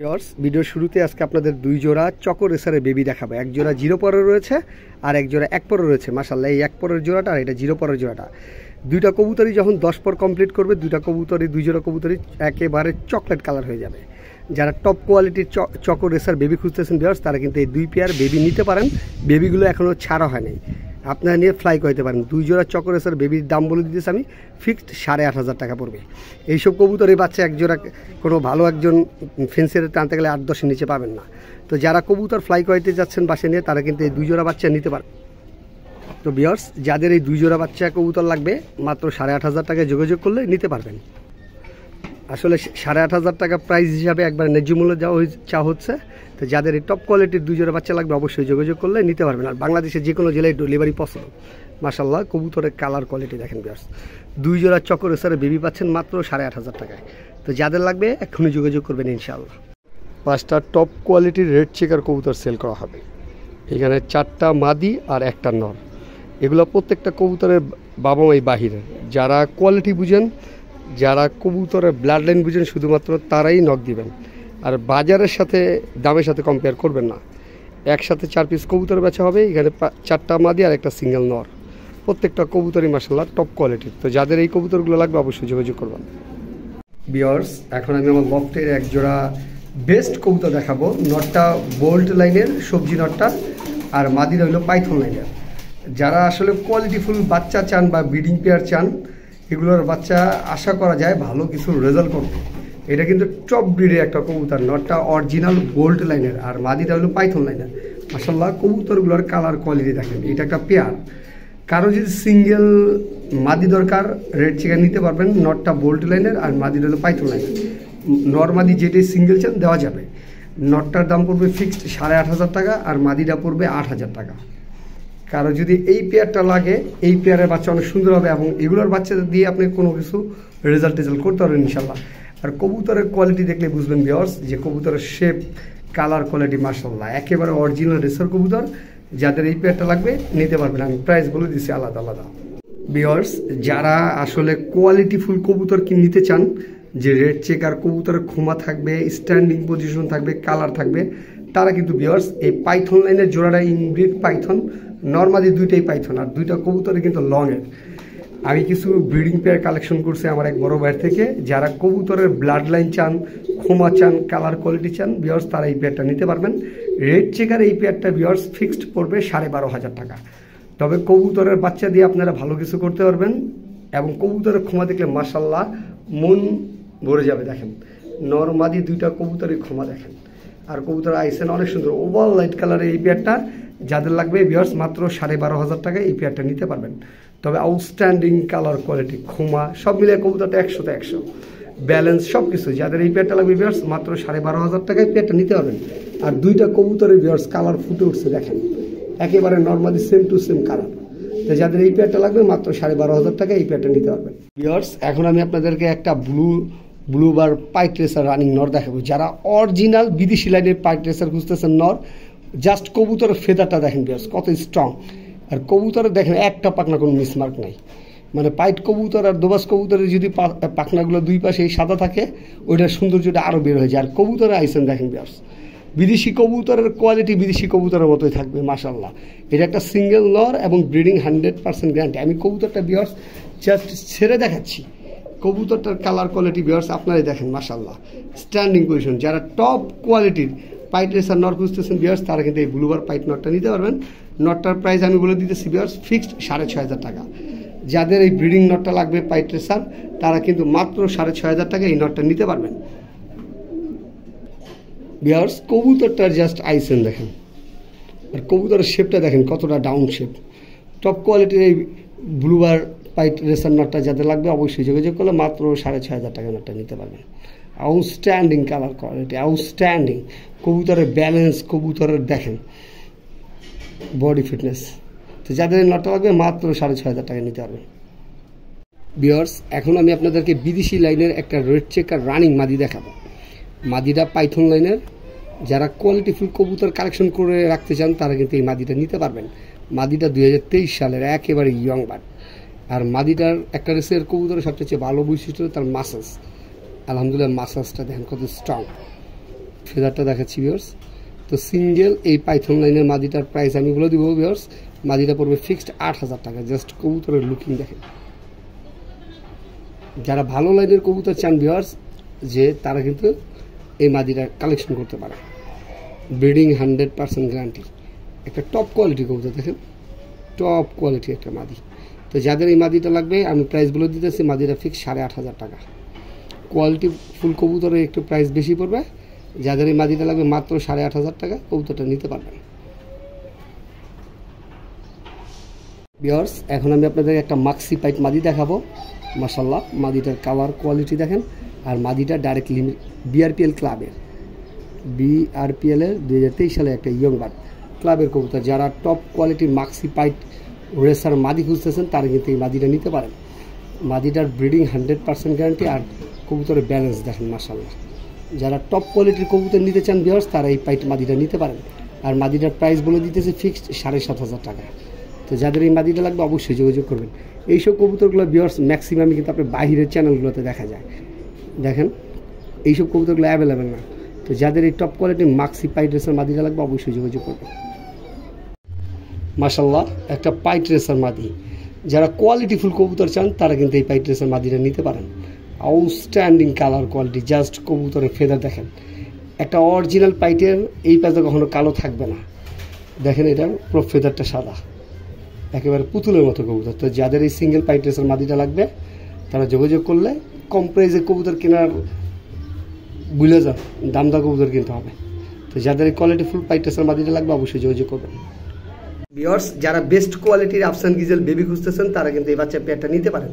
Viewers, ভিডিওর শুরুতে আজকে আপনাদের দুই জোড়া চকো রেসারের বেবি দেখাবো। এক জোড়া 0 পরে রয়েছে আর এক জোড়া 1 পরে রয়েছে। মাশাআল্লাহ, এই 1 পরের জোড়াটা আর এটা 0 পরের জোড়াটা, দুইটা কবুতরই যখন 10 পর কমপ্লিট করবে, দুই জোড়া কবুতরই একেবারে চকলেট কালার হয়ে যাবে। যারা টপ কোয়ালিটির চকো রেসার বেবি খুঁজতেছেন ভিউয়ার্স, তারা কিন্তু এই 2 পেয়ার বেবি নিতে পারেন। বেবিগুলো এখনও ছাড়া হয় নাই, আপনারা নিয়ে ফ্লাই করতে পারেন। দুই জোড়া চকো রেসার বেবির দাম বলে দিতেছি আমি, ফিক্সড 8,500 টাকা পড়বে। এইসব কবুতরের বাচ্চা এক জোড়া কোনো ভালো একজন ফেন্সিয়ার টানতে গেলে 8-10-এর নিচে পাবেন না। তো যারা কবুতর ফ্লাই করতে যাচ্ছেন বাসে নিয়ে, তারা কিন্তু এই 2 জোড়া বাচ্চা নিতে পারেন। তো ভিউয়ার্স, যাদের এই 2 জোড়া বাচ্চা কবুতর লাগবে, মাত্র 8,500 টাকায় যোগাযোগ করলে নিতে পারবেন। আসলে 8,500 টাকা প্রাইস হিসাবে একবার ন্যায্য মূল্য চা হচ্ছে। তো যাদের এই টপ কোয়ালিটির 2 জোড়া বাচ্চা লাগবে, অবশ্যই যোগাযোগ করলে নিতে পারবেন। আর বাংলাদেশের যে কোনো জেলায় ডেলিভারি পসিবল। মাশাআল্লাহ, কবুতরের কালার কোয়ালিটি দেখেন ভিউয়ার্স, 2 জোড়া চকো রেসারের বেবি পাচ্ছেন মাত্র 8,500 টাকায়। তো যাদের লাগবে এখনই যোগাযোগ করবেন ইনশাআল্লাহ। 5টা টপ কোয়ালিটির রেড চেকার কবুতর সেল করা হবে। এখানে 4টা মাদি আর 1টা নর। এগুলো প্রত্যেকটা কবুতরের বাবা মাই বাহিরে। যারা কোয়ালিটি বুঝেন, যারা কবুতরের ব্লাড লাইন বুঝেন, শুধুমাত্র তারাই নক দিবেন। আর বাজারের সাথে দামের সাথে কম্পেয়ার করবেন না। একসাথে 4 পিস কবুতর বেচা হবে। এখানে 4টা মাদি আর 1টা সিঙ্গেল নর। প্রত্যেকটা কবুতরই মাশাআল্লাহ টপ কোয়ালিটির। তো যাদের এই কবুতরগুলো লাগবে, অবশ্যই যোগাযোগ করবেন। ভিউয়ার্স, এখন আমি আমার লফটের এক জোড়া বেস্ট কবুতর দেখাবো। নটটা বোল্ট লাইনের সবজি নটটা, আর মাদিরা হইল পাইথন লাইনের। যারা আসলে কোয়ালিটিফুল বাচ্চা চান বা ব্রিডিং পেয়ার চান, এগুলোর বাচ্চা আশা করা যায় ভালো কিছু রেজাল্ট করবে। এটা কিন্তু টপ ব্রিডের একটা কবুতর। নটটা অরিজিনাল গোল্ড লাইনের আর মাদিটা হলো পাইথন লাইনের। মাশাআল্লাহ, কবুতরগুলোর কালার কোয়ালিটি দেখেন। এটা একটা পেয়ার। কারো যদি সিঙ্গেল মাদি দরকার, রেড চিকেন নিতে পারবেন। নটটা বোল্ট লাইনের আর মাদিটা হলো পাইথন লাইনের। নর মাদি যেটাই সিঙ্গেল চান দেওয়া যাবে। নটটার দাম পড়বে ফিক্সড 8,500 টাকা আর মাদিটা পড়বে 8,000 টাকা। কারো যদি এই পেয়ারটা লাগে, এই পেয়ারের বাচ্চা অনেক সুন্দর হবে এবং এগুলোর বাচ্চা দিয়ে আপনি কোনো কিছু রেজাল্ট করতে পারবেন ইনশাল্লাহ। আর কবুতরের কোয়ালিটি দেখলে বুঝবেন ভিউয়ার্স, যে কবুতরের শেপ, কালার কোয়ালিটি মাশাআল্লাহ একেবারে অরিজিনাল রেসার কবুতর। যাদের এই পেয়ারটা লাগবে নিতে পারবেন। আমি প্রাইস বলে দিচ্ছি আলাদা আলাদা। ভিউয়ার্স, যারা আসলে কোয়ালিটিফুল কবুতর নিতে চান, যে রেড চেকার কবুতরের খোমা থাকবে, স্ট্যান্ডিং পজিশন থাকবে, কালার থাকবে, তারা কিন্তু ভিউয়ার্স এই পাইথন লাইনের জোড়াটা ইনব্রিড পাইথন, নর্মালি 2টাই পাইথন আর 2টা কবুতরে কিন্তু লংয়ের। আমি কিছু ব্রিডিং পেয়ার কালেকশন করছি আমার এক বড় ভাইয়ের থেকে। যারা কবুতরের ব্লাড লাইন চান, খোমা চান, কালার কোয়ালিটি চান ভিউয়ার্স, তারা এই পেয়ারটা নিতে পারবেন। রেড চেকার এই পেয়ারটা ভিউয়ার্স ফিক্সড পড়বে 12,500 টাকা। তবে কবুতরের বাচ্চা দিয়ে আপনারা ভালো কিছু করতে পারবেন এবং কবুতরের খোমা দেখলে মাশাআল্লাহ মন ভরে যাবে। দেখেন, নরমাদি 2টা কবুতরের খোমা দেখেন, আর কবুতর আইসেন অনেক সুন্দর ওভাল লাইট কালারের এই পেয়ারটা। যাদের লাগবে ভিউয়ার্স, মাত্র 12,500 টাকায় এই পেয়ারটা নিতে পারবেন। তবে আউটস্ট্যান্ডিং কালার কোয়ালিটি, খোমা সব মিলিয়ে কবুতরটা 100তে 100, ব্যালেন্স সব কিছু। যাদের এই পেয়ারটা লাগবে ভিউয়ার্স, মাত্র 12,500 টাকায় পেয়ারটা নিতে পারবেন। আর 2টা কবুতরের ভিউয়ার্স কালার ফুটে উঠছে দেখেন, একেবারে normally same to same colour. তো যাদের এই পেয়ারটা লাগবে, মাত্র 12,500 টাকায় এই পেয়ারটা নিতে পারবেন। ভিউয়ার্স, এখন আমি আপনাদেরকে একটা ব্লু বার পাইট রেসার রানিং নর দেখাবো। যারা অরিজিনাল বিদেশি লাইনের পাইট রেসার খুঁজতেছেন নর, জাস্ট কবুতরের ফেদারটা দেখেন ভিউয়ার্স কত স্ট্রং। আর কবুতরের দেখেন একটা পাখনা কোনো মিসমার্ক নাই। মানে পাইট কবুতর আর দোবাস কবুতরের যদি পাখনাগুলো 2 পাশে সাদা থাকে, ওইটার সৌন্দর্যটা আরও বের হয়ে যায়। আর কবুতরের আইসেন দেখেন ভিউয়ার্স, বিদেশি কবুতরের কোয়ালিটি বিদেশি কবুতরের মতোই থাকবে মাশাআল্লাহ। এটা একটা সিঙ্গেল নর এবং ব্রিডিং 100% গ্যারান্টি। আমি কবুতরটা ভিউয়ার্স জাস্ট ছেড়ে দেখাচ্ছি। কবুতরটার কালার কোয়ালিটি ভিউয়ার্স আপনারাই দেখেন মাশাআল্লাহ, স্ট্যান্ডিং পজিশন। যারা টপ কোয়ালিটির পাইট রেসার নর খুঁজতেছেন ভিউয়ার্স, তারা কিন্তু এই ব্লুবার পাইট নটটা নিতে পারবেন। নটটার প্রাইস আমি বলে দিতেছি ভিউয়ার্স, ফিক্সড 6,500 টাকা। যাদের এই ব্রিডিং নটটা লাগবে পাইট রেসার, তারা কিন্তু মাত্র 6,500 টাকা এই নটটা নিতে পারবেন। ভিউয়ার্স, কবুতরটার জাস্ট আইসেন দেখেন, আর কবুতরের শেপটা দেখেন কতটা ডাউন শেপ। টপ কোয়ালিটির এই ব্লুবার পাইট রেসার নটটা যাদের লাগবে, অবশ্যই যোগাযোগ করলে মাত্র 6,500 টাকা নটটা নিতে পারবেন। আউটস্ট্যান্ডিং কালার কোয়ালিটি, আউটস্ট্যান্ডিং কবুতরের ব্যালেন্স, কবুতরের দেখেন বডি ফিটনেস। তো যাদের এই নটটা লাগবে, মাত্র 6,500 টাকা নিতে পারবেন। ভিউয়ার্স, এখন আমি আপনাদেরকে বিদেশি লাইনের একটা রেড চেকার রানিং মাদি দেখাবো। মাদিটা পাইথন লাইনের। যারা কোয়ালিটিফুল কবুতর কালেকশন করে রাখতে চান, তারা কিন্তু এই মাদিটা নিতে পারবেন। মাদিটা 2023 সালের একেবারে ইয়ং বার্ড। আর মাদিটার একটা রেসের কবুতরের সবচেয়ে ভালো বৈশিষ্ট্য তার মাসাজ। আলহামদুলিল্লাহ, মাসাজটা দেখেন কত স্ট্রং। ফেদারটা দেখাচ্ছি ভিউয়ার্স। তো সিঙ্গেল এই পাইথন লাইনের মাদিটার প্রাইস আমি বলে দিব ভিউয়ার্স, মাদিটা পড়বে ফিক্সড 8,000 টাকা। জাস্ট কবুতরের লুকিং দেখেন। যারা ভালো লাইনের কবুতর চান ভিউয়ার্স যে তারা কিন্তু এই মাদিটা কালেকশন করতে পারে। ব্রিডিং 100% গ্যারান্টি, একটা টপ কোয়ালিটি কবুতর দেখেন, টপ কোয়ালিটি একটা মাদি। তো যাদের এই মাদিটা লাগবে আমি প্রাইস বলে দিতেছি, মাদিটা ফিক্স 8,500 টাকা। কোয়ালিটি ফুল কবুতরের একটু প্রাইস বেশি পড়বে। যাদের এই মাদিটা লাগবে মাত্র 8,500 টাকা কবুতরটা নিতে পারবেন। ভিউয়ার্স এখন আমি আপনাদের একটা মাক্সি পাইট মাদি দেখাবো। মাশাআল্লাহ মাদিটার কালার কোয়ালিটি দেখেন। আর মাদিটা ডাইরেক্ট লিমিট বিআরপিএল ক্লাবের, বিআরপিএল এর 2023 সালে একটা ইয়ং বার্ড ক্লাবের কবুতর। যারা টপ কোয়ালিটির মাক্সি পাইট রেসার মাদি খুঁজতেছেন তারা কিন্তু এই মাদিটা নিতে পারেন। মাদিটার ব্রিডিং 100% গ্যারান্টি আর কবুতরের ব্যালেন্স দেখেন মাশাআল্লাহ। যারা টপ কোয়ালিটির কবুতর নিতে চান ভিউয়ার্স তারা এই পাইট মাদিটা নিতে পারেন। আর মাদিটার প্রাইস বলে দিতেছে ফিক্সড 7,500 টাকা। তো যাদের এই মাদিটা লাগবে অবশ্যই যোগাযোগ করবেন। এইসব কবুতরগুলো ভিউয়ার্স ম্যাক্সিমামই কিন্তু আপনার বাইরের চ্যানেলগুলোতে দেখা যায়। দেখেন এইসব কবুতরগুলো অ্যাভেলেবেল না। তো যাদের এই টপ কোয়ালিটির মাক্সি পাইট রেসার মাদিটা লাগবে অবশ্যই যোগাযোগ করবেন। মাশাআল্লাহ একটা পাইট রেসার মাদি। যারা কোয়ালিটিফুল কবুতর চান তারা কিন্তু এই পাইট রেসার মাদিটা নিতে পারেন। আউটস্ট্যান্ডিং কালার কোয়ালিটি, জাস্ট কবুতরের ফেদার দেখেন। একটা অরিজিনাল পাইটের এই পাশে কখনো কালো থাকবে না। দেখেন এটা পুরো ফেদারটা সাদা, একেবারে পুতুলের মতো কবুতর। তো যাদের এই সিঙ্গেল পাইট রেসার মাদিটা লাগবে তারা যোগাযোগ করলে কম প্রাইসে কবুতর কেনার ভুলে যান, দামদা কবুতর কিনতে হবে। তো যাদের এই কোয়ালিটিফুল পাইট রেসার মাদিটা লাগবে অবশ্যই যোগাযোগ করবেন। ভিউয়ার্স যারা বেস্ট কোয়ালিটির আফসান গিজেল বেবি খুঁজতেছেন তারা কিন্তু এই বাচ্চা পেয়ারটা নিতে পারেন।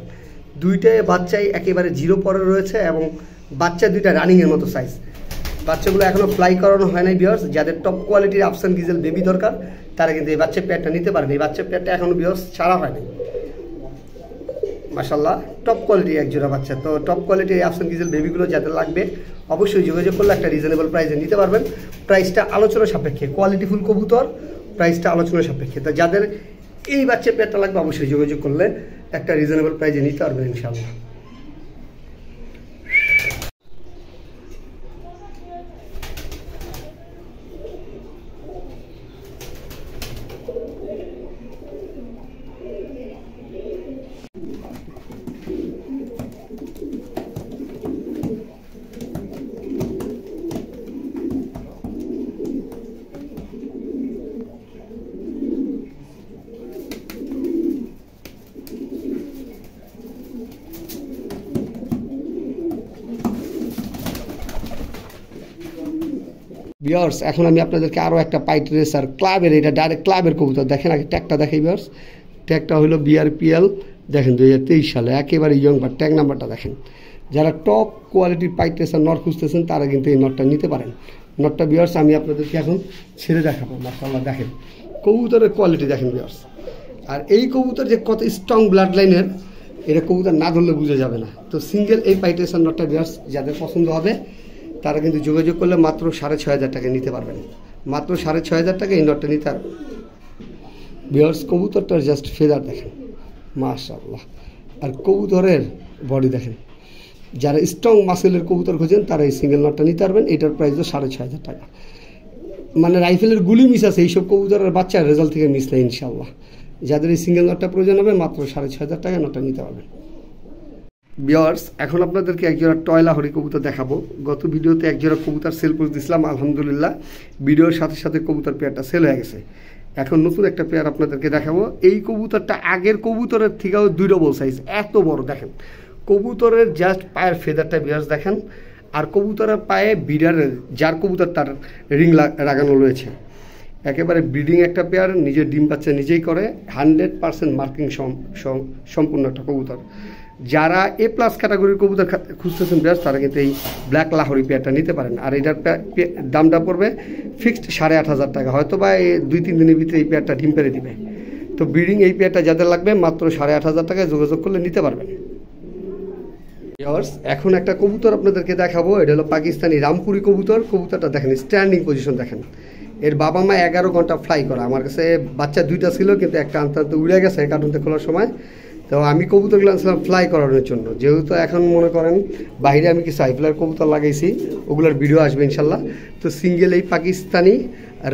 দুইটাই বাচ্চাই একেবারে জিরো পরে রয়েছে এবং বাচ্চা দুইটা রানিংয়ের মতো সাইজ। বাচ্চাগুলো এখনও ফ্লাই করানো হয় নাই ভিউয়ার্স। যাদের টপ কোয়ালিটির আফসান গিজেল বেবি দরকার তারা কিন্তু এই বাচ্চা পেয়ারটা নিতে পারেন। এই বাচ্চা পেয়ারটা এখনও ভিউয়ার্স ছাড়া হয় নাই। মাশাআল্লাহ টপ কোয়ালিটির একজোড়া বাচ্চা। তো টপ কোয়ালিটির এই আফসান গিজেল বেবিগুলো যাদের লাগবে অবশ্যই যোগাযোগ করলে একটা রিজনেবল প্রাইসে নিতে পারবেন। প্রাইসটা আলোচনা সাপেক্ষে, কোয়ালিটিফুল কবুতর প্রাইসটা আলোচনা সাপেক্ষে। তো যাদের এই বাচ্চা পেয়ারটা লাগবে অবশ্যই যোগাযোগ করলে একটা রিজনেবল প্রাইসে নিতে পারবেন ইনশাআল্লাহ। ভিউয়ার্স এখন আমি আপনাদেরকে আরও একটা পাইট রেসার ক্লাবের, এটা ডাইরেক্ট ক্লাবের কবুতর দেখেন। আগে ট্যাগটা দেখাই ভিউয়ার্স। ট্যাগটা হলো বিআরপিএল দেখেন 2023 সালে, একেবারে ইয়ং বাট। ট্যাগ নাম্বারটা দেখেন। যারা টপ কোয়ালিটির পাইট রেসার নট খুঁজতেছেন তারা কিন্তু এই নটটা নিতে পারেন। নটটা ভিউয়ার্স আমি আপনাদেরকে এখন ছেড়ে দেখাবো। মাশাআল্লাহ দেখেন কবুতরের কোয়ালিটি দেখেন ভিউয়ার্স। আর এই কবুতর যে কত স্ট্রং ব্লাড লাইনের এটা কবুতর না ধরলে বুঝে যাবে না। তো সিঙ্গেল এই পাইট রেসার নটটা ভিউয়ার্স যাদের পছন্দ হবে তারা কিন্তু যোগাযোগ করলে মাত্র 6,500 টাকা নিতে পারবেন। মাত্র 6,500 টাকা এই নটটা নিতে পারবেন। ভিউয়ার্স কবুতরটার জাস্ট ফেদার দেখেন মাশাআল্লাহ। আর কবুতরের বডি দেখেন। যারা স্ট্রং মাসেলের কবুতর খোঁজেন তারা এই সিঙ্গেল নটটা নিতে পারবেন। এটার প্রাইস 6,500 টাকা। মানে রাইফেলের গুলি মিস আছে, এইসব কবুতরের বাচ্চার রেজাল্ট থেকে মিস নেই ইনশাআল্লাহ। যাদের এই সিঙ্গেল নটটা প্রয়োজন হবে মাত্র 6,500 টাকা নটটা নিতে পারবেন। ভিউয়ার্স এখন আপনাদেরকে একজোড়া টয়লা হরি কবুতর দেখাবো। গত ভিডিওতে একজোড়া কবুতর সেল করে দিয়েছিলাম, আলহামদুলিল্লাহ ভিডিওর সাথে সাথে কবুতর পেয়ারটা সেল হয়ে গেছে। এখন নতুন একটা পেয়ার আপনাদেরকে দেখাবো। এই কবুতরটা আগের কবুতরের থেকেও 2 ডবল সাইজ, এত বড় দেখেন। কবুতরের জাস্ট পায়ের ফেদারটা ভিউয়ার্স দেখেন। আর কবুতরের পায়ে বিডারের যার কবুতর তার রিং লাগানো রয়েছে। একেবারে ব্রিডিং একটা পেয়ার, নিজের ডিম বাচ্চা নিজেই করে, 100% মার্কিং সম্পূর্ণ একটা কবুতর। যারা A+ ক্যাটাগরির কবুতর খুঁজতেছেন ভিউয়ার্স তারা কিন্তু এই ব্ল্যাক লাহোরি পেয়ারটা নিতে পারেন। আর এটার দামটা পড়বে ফিক্সড 8,500 টাকা। হয়তো বা 2-3 দিনের ভিতরে এই পেয়ারটা ডিম পেরে দিবে। তো ব্রিডিং এই পেয়ারটা যাদের লাগবে মাত্র 8,500 টাকায় যোগাযোগ করলে নিতে পারবেন। ভিউয়ার্স এখন একটা কবুতর আপনাদেরকে দেখাবো। এটা হলো পাকিস্তানি রামপুরি কবুতর। কবুতরটা দেখেন স্ট্যান্ডিং পজিশন দেখেন। এর বাবা মা 11 ঘন্টা ফ্লাই করা। আমার কাছে বাচ্চা 2টা ছিল কিন্তু একটা আনতে উড়ে গেছে কার্টুনতে খোলার সময়। তো তো আমি কবুতরগুলো আনছিলাম ফ্লাই করানোর জন্য, যেহেতু এখন মনে করেন বাইরে আমি কিছু হাইফ্লার কবুতর লাগাইছি, ওগুলোর ভিডিও আসবে ইনশাল্লাহ। তো সিঙ্গেল এই পাকিস্তানি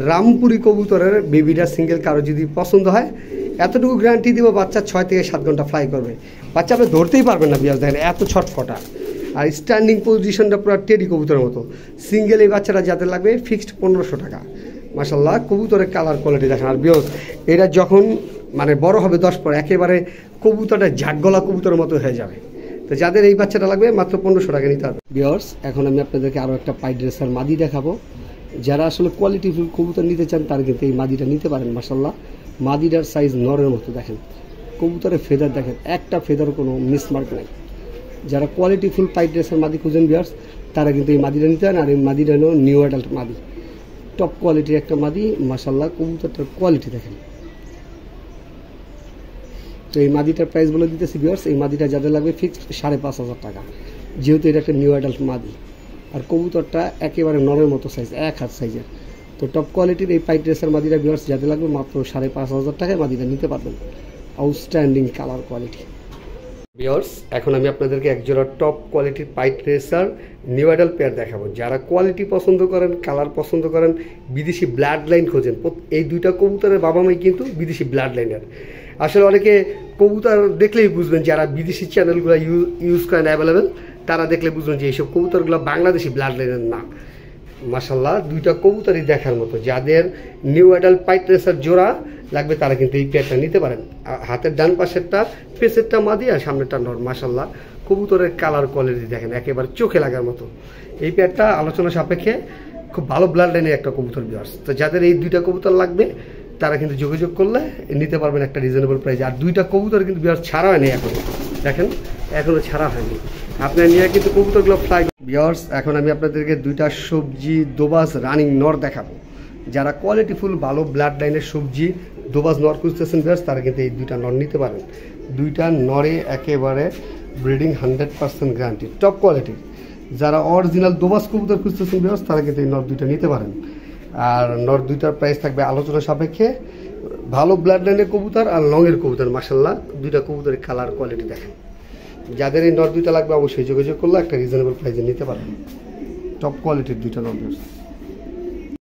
রামপুরি কবুতরের বেবিটা সিঙ্গেল কারো যদি পছন্দ হয়, এতটুকু গ্যারান্টি দিব বাচ্চা 6 থেকে 7 ঘন্টা ফ্লাই করবে। বাচ্চা আপনি ধরতেই পারবেন না বিয়াস, দেখেন এত ছটফটা, আর স্ট্যান্ডিং পজিশনটা পুরো টেডি কবুতরের মতো। সিঙ্গেল এই বাচ্চাটা যাদের লাগবে ফিক্সড 1500 টাকা। মাশাল্লাহ কবুতরের কালার কোয়ালিটি দেখেন। আর বিয়াস এটা যখন মানে বড় হবে 10 পর একেবারে কবুতরটা ঝাঁকগলা কবুতরের মতো হয়ে যাবে। তো যাদের এই বাচ্চাটা লাগবে মাত্র 1500 টাকা নিতে হবে। বিয়ার্স এখন আমি আপনাদেরকে আরও একটা পাইট রেসার মাদি দেখাবো। যারা আসলে কোয়ালিটিফুল কবুতর নিতে চান তারা কিন্তু এই মাদিটা নিতে পারেন। মাশাল্লাহ মাদিটার সাইজ নরের মতো দেখেন, কবুতরের ফেদার দেখেন, একটা ফেদার কোনো মিসমার্ক নেই। যারা কোয়ালিটিফুল পাইট রেসার মাদি খুঁজেন বিয়ার্স তারা কিন্তু এই মাদিটা নিতে পারেন। আর এই মাদিটা হলো নিউ অ্যাডাল্ট মাদি, টপ কোয়ালিটির একটা মাদি। মাশাল্লাহ কবুতরটার কোয়ালিটি দেখেন। তো এই মাদিটার প্রাইস বলে দিতেছি ভিউয়ার্স, এই মাদিটা যাদের লাগবে ফিক্সড 5500 টাকা, যেহেতু এটা একটা নিউ অ্যাডাল্ট মাদি। আর কবুতরটা একেবারে নরের মতো সাইজ, 1 হাত সাইজের। তো টপ কোয়ালিটির এই পাইট রেসার মাদিটা ভিউয়ার্স যাদের লাগবে মাত্র 5500 টাকায় মাদিটা নিতে পারবেন। Outstanding colour quality. ভিউয়ার্স এখন আমি আপনাদেরকে একজোড়া টপ কোয়ালিটির পাইট রেসার নিউ অ্যাডাল্ট পেয়ার দেখাবো। যারা কোয়ালিটি পছন্দ করেন, কালার পছন্দ করেন, বিদেশি ব্লাড লাইন খোঁজেন, এই দুইটা কবুতরের বাবা মাই কিন্তু বিদেশি ব্লাড লাইনের। আসলে অনেকে কবুতর দেখলেই বুঝবেন, যারা বিদেশি চ্যানেলগুলো ইউজ করেন অ্যাভেলেবেল, তারা দেখলে বুঝবেন যে এইসব কবুতরগুলো বাংলাদেশি ব্লাড লাইনের না। মাশাল্লাহ দুইটা কবুতরই দেখার মতো। যাদের নিউ অ্যাডাল্ট পাইট রেসার জোড়া লাগবে তারা কিন্তু এই পেয়ারটা নিতে পারেন। হাতের ডান পাশেরটা পেসেরটা মাদি আর সামনেরটা নর। মাশাল্লাহ কবুতরের কালার কোয়ালিটি দেখেন, একেবারে চোখে লাগার মতো। এই পেয়ারটা আলোচনা সাপেক্ষে খুব ভালো ব্লাড লাইনের একটা কবুতর ভিউয়ার্স। তো যাদের এই দুইটা কবুতর লাগবে তারা কিন্তু যোগাযোগ করলে নিতে পারবেন একটা রিজনেবল প্রাইস। আর দুইটা কবুতর কিন্তু ভিউয়ার্স ছাড়া হয়নি এখনো, দেখেন এখনো ছাড়া হয়নি। আপনার নিয়ে কিন্তু কবুতরগুলো ফ্লাই। ভিউয়ার্স এখন আমি আপনাদেরকে দুইটা সবজি দোবাজ রানিং নর দেখাবো। যারা কোয়ালিটিফুল ভালো ব্লাড লাইনের সবজি দোবাজ নর খুঁজতেছেন ভিউয়ার্স তারা কিন্তু এই দুইটা নর নিতে পারেন। দুইটা নরে একেবারে ব্রিডিং 100% গ্যারান্টি, টপ কোয়ালিটি। যারা অরিজিনাল দোবাজ কবুতর খুঁজতেছেন ভিউয়ার্স তারা কিন্তু এই নর দুইটা নিতে পারেন। আর নর দুইটার প্রাইস থাকবে আলোচনা সাপেক্ষে। ভালো ব্লাড লাইনের কবুতর আর লংয়ের কবুতর। মাশাল্লাহ দুইটা কবুতরের কালার কোয়ালিটি দেখেন। যাদের এই নর দুইটা লাগবে অবশ্যই যোগাযোগ করলে একটা রিজনেবল প্রাইসে নিতে পারেন। টপ কোয়ালিটির দুইটা নর।